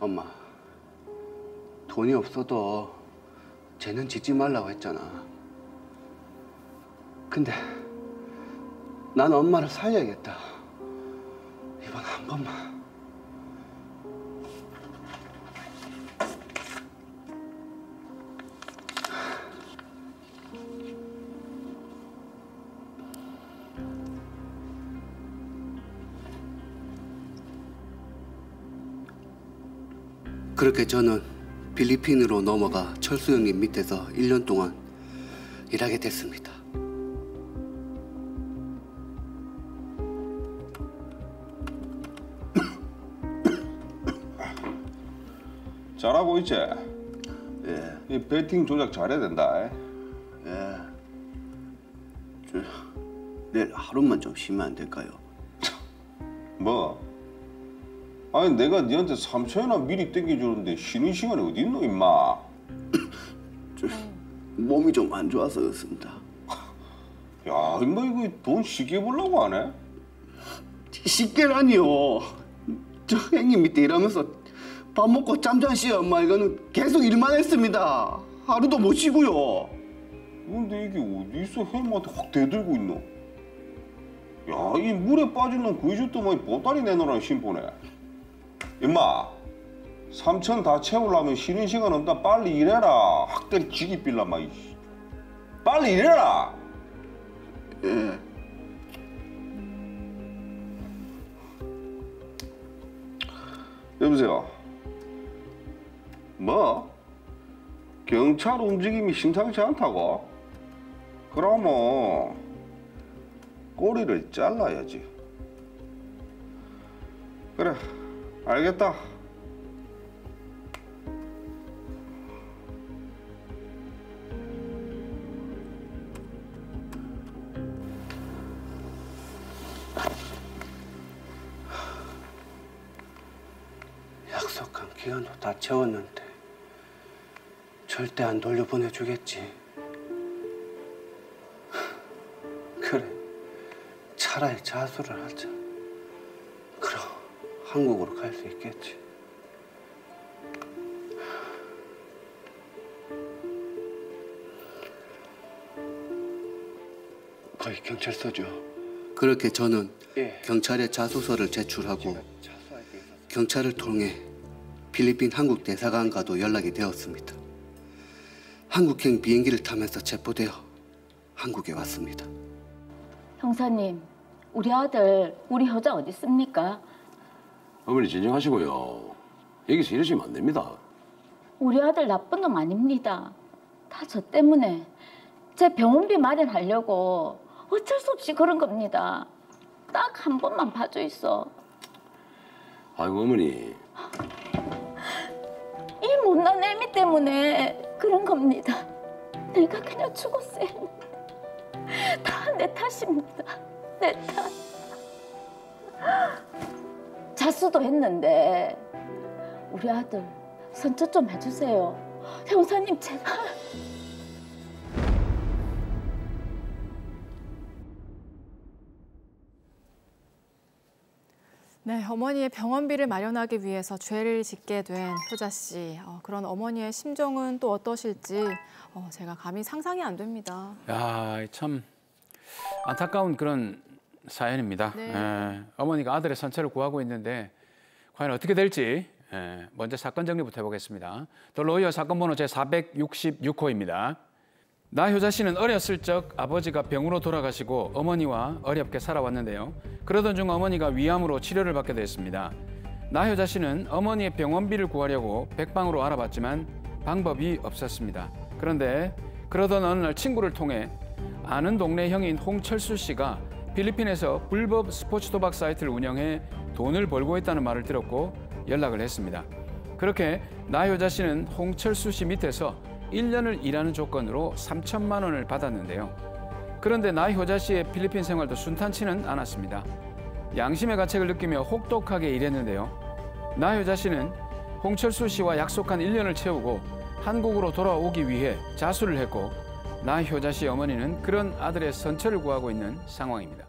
엄마, 돈이 없어도 쟤는 짓지 말라고 했잖아. 근데 난 엄마를 살려야겠다. 이번 한 번만. 그렇게 저는 필리핀으로 넘어가 철수 형님 밑에서 1년 동안 일하게 됐습니다. 잘하고 있지? 예. 이 배팅 조작 잘해야 된다. 예. 내일 하루만 좀 쉬면 안 될까요? 뭐? 아니 내가 니한테 3천이나 미리 땡겨주는데 쉬는 시간이 어디 있노 임마? 몸이 좀 안 좋아서 그렇습니다. 야 임마 이거 돈 쉽게 벌려고 하네? 쉽게라니요. 저 형님 밑에 일하면서 밥 먹고 잠깐 쉬어 엄마 이거는 계속 일만 했습니다. 하루도 못 쉬고요. 근데 이게 어디서 형님한테 확 대들고 있노? 야 이 물에 빠진 놈 구해줬더만 보따리 내놓으라는 심보네. 임마 3천 다 채우려면 쉬는 시간 없다. 빨리 일해라. 학대를 지기 빌라 마. 빨리 일해라. 예. 여보세요. 뭐? 경찰 움직임이 심상치 않다고? 그러면 꼬리를 잘라야지. 그래, 알겠다. 기간도 다 채웠는데 절대 안 돌려보내주겠지. 그래, 차라리 자수를 하자. 그럼 한국으로 갈 수 있겠지. 거기 경찰서죠. 그렇게 저는 경찰에 자소서를 제출하고 경찰을 통해 필리핀 한국 대사관과도 연락이 되었습니다. 한국행 비행기를 타면서 체포되어 한국에 왔습니다. 형사님, 우리 아들, 우리 효자 어디 있습니까? 어머니 진정하시고요. 여기서 이러시면 안 됩니다. 우리 아들 나쁜 놈 아닙니다. 다 저 때문에 제 병원비 마련하려고 어쩔 수 없이 그런 겁니다. 딱 한 번만 봐줘 있어. 아이고 어머니. 이 못난 애미 때문에 그런 겁니다. 내가 그냥 죽었어야 했는데 다 내 탓입니다. 내 탓. 자수도 했는데 우리 아들 선처 좀 해주세요. 형사님 제발. 네, 어머니의 병원비를 마련하기 위해서 죄를 짓게 된 효자 씨. 그런 어머니의 심정은 또 어떠실지 제가 감히 상상이 안 됩니다. 야, 참 안타까운 그런 사연입니다. 네. 어머니가 아들의 선처를 구하고 있는데 과연 어떻게 될지 먼저 사건 정리부터 해보겠습니다. 더 로이어 사건 번호 제466호입니다. 나효자 씨는 어렸을 적 아버지가 병으로 돌아가시고 어머니와 어렵게 살아왔는데요. 그러던 중 어머니가 위암으로 치료를 받게 됐습니다. 나효자 씨는 어머니의 병원비를 구하려고 백방으로 알아봤지만 방법이 없었습니다. 그런데 그러던 어느 날 친구를 통해 아는 동네 형인 홍철수 씨가 필리핀에서 불법 스포츠 도박 사이트를 운영해 돈을 벌고 있다는 말을 들었고 연락을 했습니다. 그렇게 나효자 씨는 홍철수 씨 밑에서 1년을 일하는 조건으로 3천만 원을 받았는데요. 그런데 나효자 씨의 필리핀 생활도 순탄치는 않았습니다. 양심의 가책을 느끼며 혹독하게 일했는데요. 나효자 씨는 홍철수 씨와 약속한 1년을 채우고 한국으로 돌아오기 위해 자수를 했고 나효자 씨 어머니는 그런 아들의 선처를 구하고 있는 상황입니다.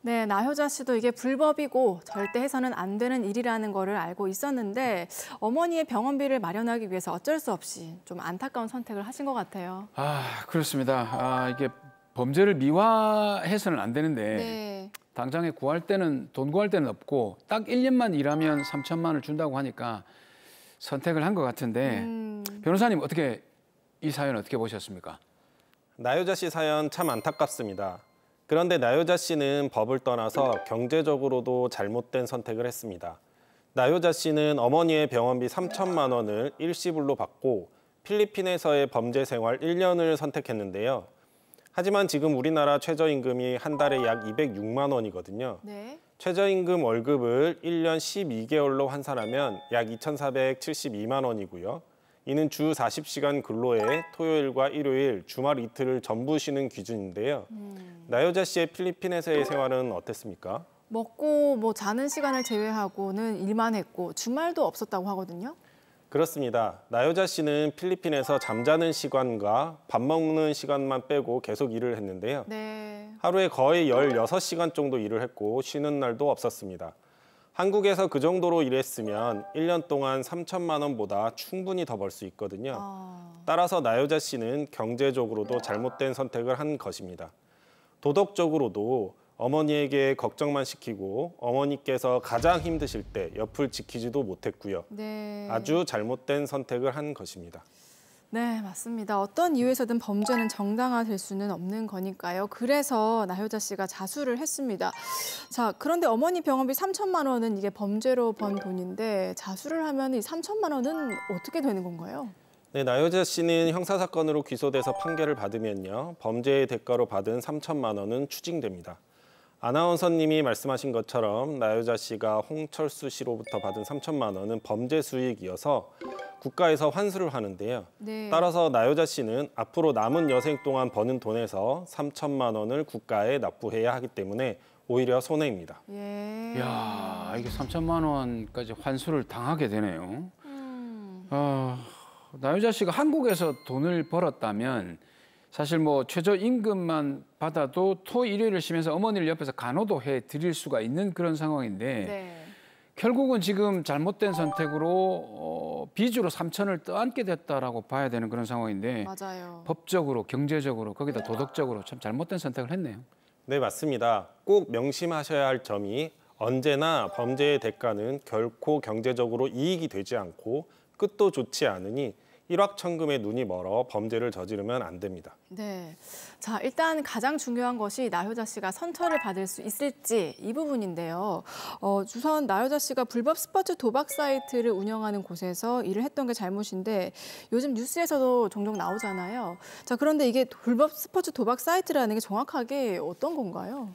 네, 나효자 씨도 이게 불법이고 절대 해서는 안 되는 일이라는 거를 알고 있었는데 어머니의 병원비를 마련하기 위해서 어쩔 수 없이 좀 안타까운 선택을 하신 것 같아요. 그렇습니다. 이게 범죄를 미화해서는 안 되는데 네. 당장에 돈 구할 때는 없고 딱 1년만 일하면 3천만 원을 준다고 하니까 선택을 한 것 같은데 변호사님 어떻게 이 사연 어떻게 보셨습니까? 나효자 씨 사연 참 안타깝습니다. 그런데 나효자 씨는 법을 떠나서 경제적으로도 잘못된 선택을 했습니다. 나효자 씨는 어머니의 병원비 3천만 원을 일시불로 받고 필리핀에서의 범죄 생활 1년을 선택했는데요. 하지만 지금 우리나라 최저임금이 한 달에 약 206만 원이거든요. 네. 최저임금 월급을 1년 12개월로 환산하면 약 2,472만 원이고요. 이는 주 40시간 근로에 토요일과 일요일, 주말 이틀을 전부 쉬는 기준인데요. 나효자 씨의 필리핀에서의 생활은 어땠습니까? 먹고 자는 시간을 제외하고는 일만 했고 주말도 없었다고 하거든요. 그렇습니다. 나효자 씨는 필리핀에서 잠자는 시간과 밥 먹는 시간만 빼고 계속 일을 했는데요. 네. 하루에 거의 16시간 정도 일을 했고 쉬는 날도 없었습니다. 한국에서 그 정도로 일했으면 1년 동안 3천만 원보다 충분히 더 벌 수 있거든요. 따라서 나효자 씨는 경제적으로도 잘못된 선택을 한 것입니다. 도덕적으로도 어머니에게 걱정만 시키고 어머니께서 가장 힘드실 때 옆을 지키지도 못했고요. 네. 아주 잘못된 선택을 한 것입니다. 네, 맞습니다. 어떤 이유에서든 범죄는 정당화될 수는 없는 거니까요. 그래서 나효자 씨가 자수를 했습니다. 자, 그런데 어머니 병원비 3천만 원은 이게 범죄로 번 돈인데 자수를 하면 이 3천만 원은 어떻게 되는 건가요? 네, 나효자 씨는 형사사건으로 기소돼서 판결을 받으면요. 범죄의 대가로 받은 3천만 원은 추징됩니다. 아나운서님이 말씀하신 것처럼 나효자 씨가 홍철수 씨로부터 받은 3천만 원은 범죄 수익이어서 국가에서 환수를 하는데요. 네. 따라서 나효자 씨는 앞으로 남은 여생 동안 버는 돈에서 3천만 원을 국가에 납부해야 하기 때문에 오히려 손해입니다. 예. 이야, 이게 3천만 원까지 환수를 당하게 되네요. 나효자 씨가 한국에서 돈을 벌었다면 사실 뭐 최저임금만 받아도 토 일요일을 쉬면서 어머니를 옆에서 간호도 해드릴 수가 있는 그런 상황인데 네. 결국은 지금 잘못된 선택으로 빚으로 3천을 떠안게 됐다라고 봐야 되는 그런 상황인데 맞아요. 법적으로, 경제적으로, 거기다 도덕적으로 참 잘못된 선택을 했네요. 네, 맞습니다. 꼭 명심하셔야 할 점이 언제나 범죄의 대가는 결코 경제적으로 이익이 되지 않고 끝도 좋지 않으니 일확천금에 눈이 멀어 범죄를 저지르면 안 됩니다. 네. 자, 일단 가장 중요한 것이 나효자 씨가 선처를 받을 수 있을지 이 부분인데요. 우선 나효자 씨가 불법 스포츠 도박 사이트를 운영하는 곳에서 일을 했던 게 잘못인데 요즘 뉴스에서도 종종 나오잖아요. 자, 그런데 이게 불법 스포츠 도박 사이트라는 게 정확하게 어떤 건가요?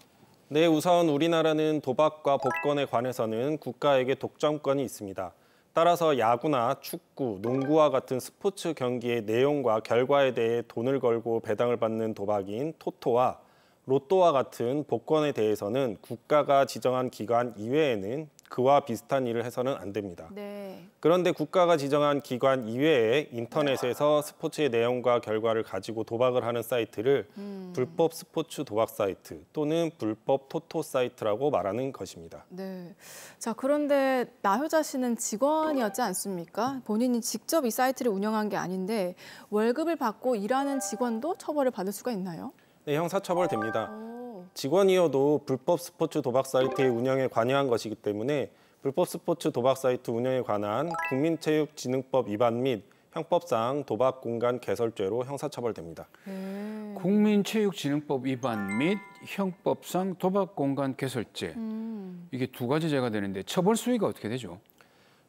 네, 우선 우리나라는 도박과 복권에 관해서는 국가에게 독점권이 있습니다. 따라서 야구나 축구, 농구와 같은 스포츠 경기의 내용과 결과에 대해 돈을 걸고 배당을 받는 도박인 토토와 로또와 같은 복권에 대해서는 국가가 지정한 기관 이외에는 그와 비슷한 일을 해서는 안 됩니다. 네. 그런데 국가가 지정한 기관 이외에 인터넷에서 스포츠의 내용과 결과를 가지고 도박을 하는 사이트를 불법 스포츠 도박 사이트 또는 불법 토토 사이트라고 말하는 것입니다. 네. 자, 그런데 나효자 씨는 직원이었지 않습니까? 본인이 직접 이 사이트를 운영한 게 아닌데 월급을 받고 일하는 직원도 처벌을 받을 수가 있나요? 네, 형사처벌됩니다. 직원이어도 불법 스포츠 도박 사이트의 운영에 관여한 것이기 때문에 불법 스포츠 도박 사이트 운영에 관한 국민체육진흥법 위반 및 형법상 도박공간 개설죄로 형사처벌됩니다. 국민체육진흥법 위반 및 형법상 도박공간 개설죄. 이게 두 가지 죄가 되는데 처벌 수위가 어떻게 되죠?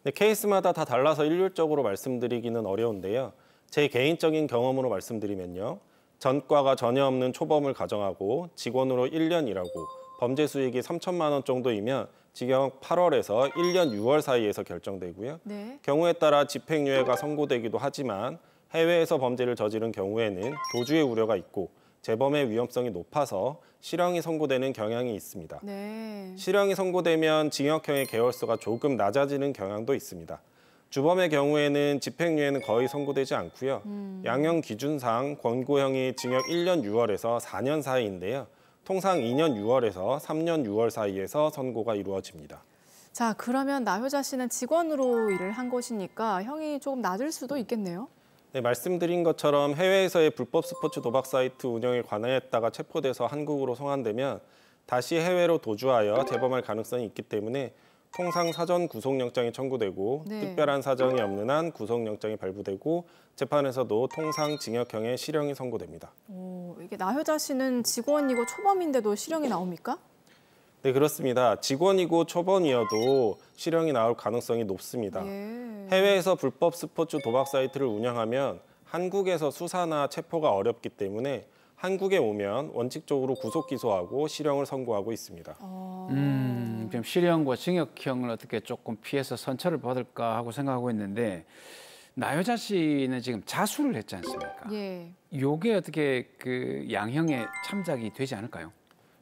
네, 케이스마다 다 달라서 일률적으로 말씀드리기는 어려운데요. 제 개인적인 경험으로 말씀드리면요. 전과가 전혀 없는 초범을 가정하고 직원으로 1년 일하고 범죄 수익이 3천만 원 정도이면 징역 8월에서 1년 6월 사이에서 결정되고요. 네. 경우에 따라 집행유예가 선고되기도 하지만 해외에서 범죄를 저지른 경우에는 도주의 우려가 있고 재범의 위험성이 높아서 실형이 선고되는 경향이 있습니다. 네. 실형이 선고되면 징역형의 계월수가 조금 낮아지는 경향도 있습니다. 주범의 경우에는 집행유예는 거의 선고되지 않고요. 양형 기준상 권고형이 징역 1년 6월에서 4년 사이인데요. 통상 2년 6월에서 3년 6월 사이에서 선고가 이루어집니다. 자, 그러면 나효자 씨는 직원으로 일을 한 것이니까 형이 조금 낮을 수도 있겠네요. 네, 말씀드린 것처럼 해외에서의 불법 스포츠 도박 사이트 운영에 관여했다가 체포돼서 한국으로 송환되면 다시 해외로 도주하여 재범할 가능성이 있기 때문에 통상 사전 구속영장이 청구되고 네. 특별한 사정이 없는 한 구속영장이 발부되고 재판에서도 통상 징역형의 실형이 선고됩니다. 이게 나효자 씨는 직원이고 초범인데도 실형이 나옵니까? 네, 그렇습니다. 직원이고 초범이어도 실형이 나올 가능성이 높습니다. 해외에서 불법 스포츠 도박 사이트를 운영하면 한국에서 수사나 체포가 어렵기 때문에 한국에 오면 원칙적으로 구속 기소하고 실형을 선고하고 있습니다. 좀 실형과 징역형을 어떻게 조금 피해서 선처를 받을까 하고 생각하고 있는데 나효자 씨는 지금 자수를 했지 않습니까? 예. 요게 어떻게 그 양형에 참작이 되지 않을까요?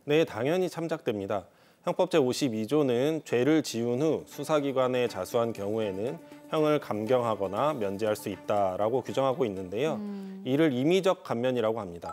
네, 당연히 참작됩니다. 형법 제52조는 죄를 지은 후 수사기관에 자수한 경우에는 형을 감경하거나 면제할 수 있다라고 규정하고 있는데요. 이를 임의적 감면이라고 합니다.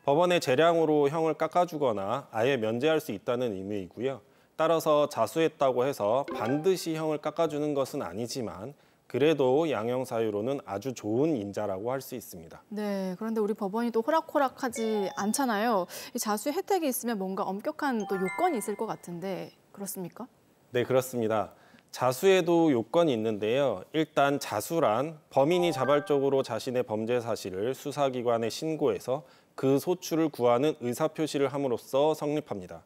법원의 재량으로 형을 깎아주거나 아예 면제할 수 있다는 의미이고요. 따라서 자수했다고 해서 반드시 형을 깎아주는 것은 아니지만 그래도 양형사유로는 아주 좋은 인자라고 할 수 있습니다. 네, 그런데 우리 법원이 또 호락호락하지 않잖아요. 이 자수의 혜택이 있으면 뭔가 엄격한 또 요건이 있을 것 같은데 그렇습니까? 네, 그렇습니다. 자수에도 요건이 있는데요. 일단 자수란 범인이 자발적으로 자신의 범죄 사실을 수사기관에 신고해서 그 소출을 구하는 의사표시를 함으로써 성립합니다.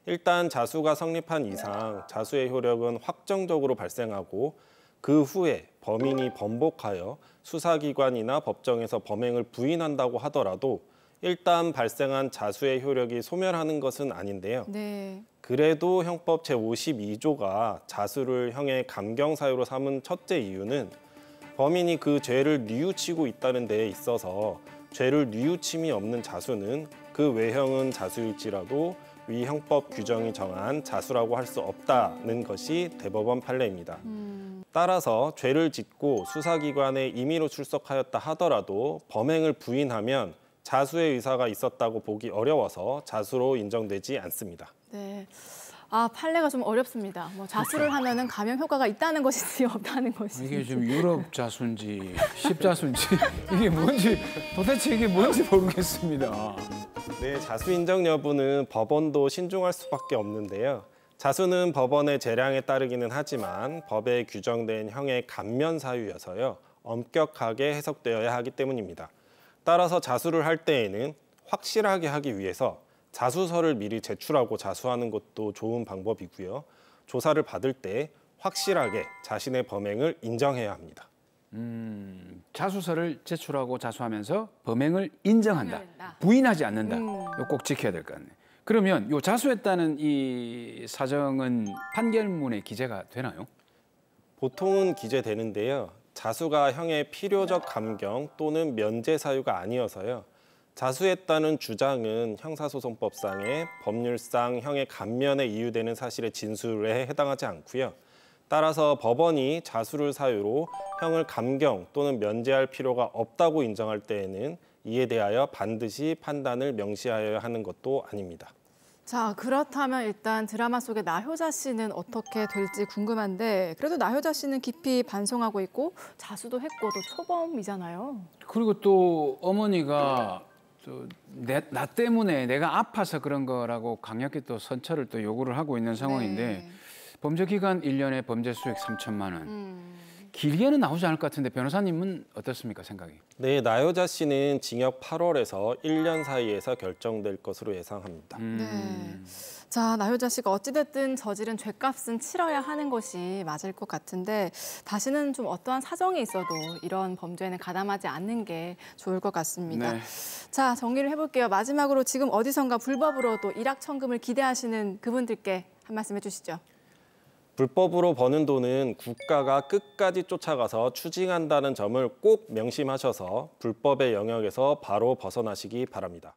일단 자수가 성립한 이상 자수의 효력은 확정적으로 발생하고 그 후에 범인이 번복하여 수사기관이나 법정에서 범행을 부인한다고 하더라도 일단 발생한 자수의 효력이 소멸하는 것은 아닌데요. 네. 그래도 형법 제52조가 자수를 형의 감경사유로 삼은 첫째 이유는 범인이 그 죄를 뉘우치고 있다는 데에 있어서 죄를 뉘우침이 없는 자수는 그 외형은 자수일지라도 위 형법 규정이 정한 자수라고 할 수 없다는 것이 대법원 판례입니다. 따라서 죄를 짓고 수사기관에 임의로 출석하였다 하더라도 범행을 부인하면 자수의 의사가 있었다고 보기 어려워서 자수로 인정되지 않습니다. 네. 아, 판례가 좀 어렵습니다. 뭐 자수를 하면은 감형 효과가 있다는 것인지 없다는 것인지. 이게 지금 유럽 자수인지 십자수인지 이게 뭔지 도대체 이게 뭔지 모르겠습니다. 네, 자수 인정 여부는 법원도 신중할 수밖에 없는데요. 자수는 법원의 재량에 따르기는 하지만 법에 규정된 형의 감면 사유여서요. 엄격하게 해석되어야 하기 때문입니다. 따라서 자수를 할 때에는 확실하게 하기 위해서 자수서를 미리 제출하고 자수하는 것도 좋은 방법이고요. 조사를 받을 때 확실하게 자신의 범행을 인정해야 합니다. 자수서를 제출하고 자수하면서 범행을 인정한다. 부인하지 않는다. 이거 꼭 지켜야 될 것 같네. 그러면 요 자수했다는 이 사정은 판결문에 기재가 되나요? 보통은 기재되는데요. 자수가 형의 필요적 감경 또는 면제 사유가 아니어서요. 자수했다는 주장은 형사소송법상의 법률상 형의 감면에 이유되는 사실의 진술에 해당하지 않고요. 따라서 법원이 자수를 사유로 형을 감경 또는 면제할 필요가 없다고 인정할 때에는 이에 대하여 반드시 판단을 명시하여야 하는 것도 아닙니다. 자, 그렇다면 일단 드라마 속의 나효자 씨는 어떻게 될지 궁금한데 그래도 나효자 씨는 깊이 반성하고 있고 자수도 했고 또 초범이잖아요. 그리고 또 어머니가 나 때문에 내가 아파서 그런 거라고 강력히 또 선처를 또 요구를 하고 있는 상황인데 네. 범죄 기간 1년에 범죄 수익 3천만 원. 길게는 나오지 않을 것 같은데 변호사님은 어떻습니까, 생각이? 네, 나효자 씨는 징역 8월에서 1년 사이에서 결정될 것으로 예상합니다. 네. 자, 나효자 씨가 어찌됐든 저지른 죄값은 치러야 하는 것이 맞을 것 같은데 다시는 좀 어떠한 사정이 있어도 이런 범죄에는 가담하지 않는 게 좋을 것 같습니다. 네. 자, 정리를 해볼게요. 마지막으로 지금 어디선가 불법으로 또 일확천금을 기대하시는 그분들께 한 말씀 해주시죠. 불법으로 버는 돈은 국가가 끝까지 쫓아가서 추징한다는 점을 꼭 명심하셔서 불법의 영역에서 바로 벗어나시기 바랍니다.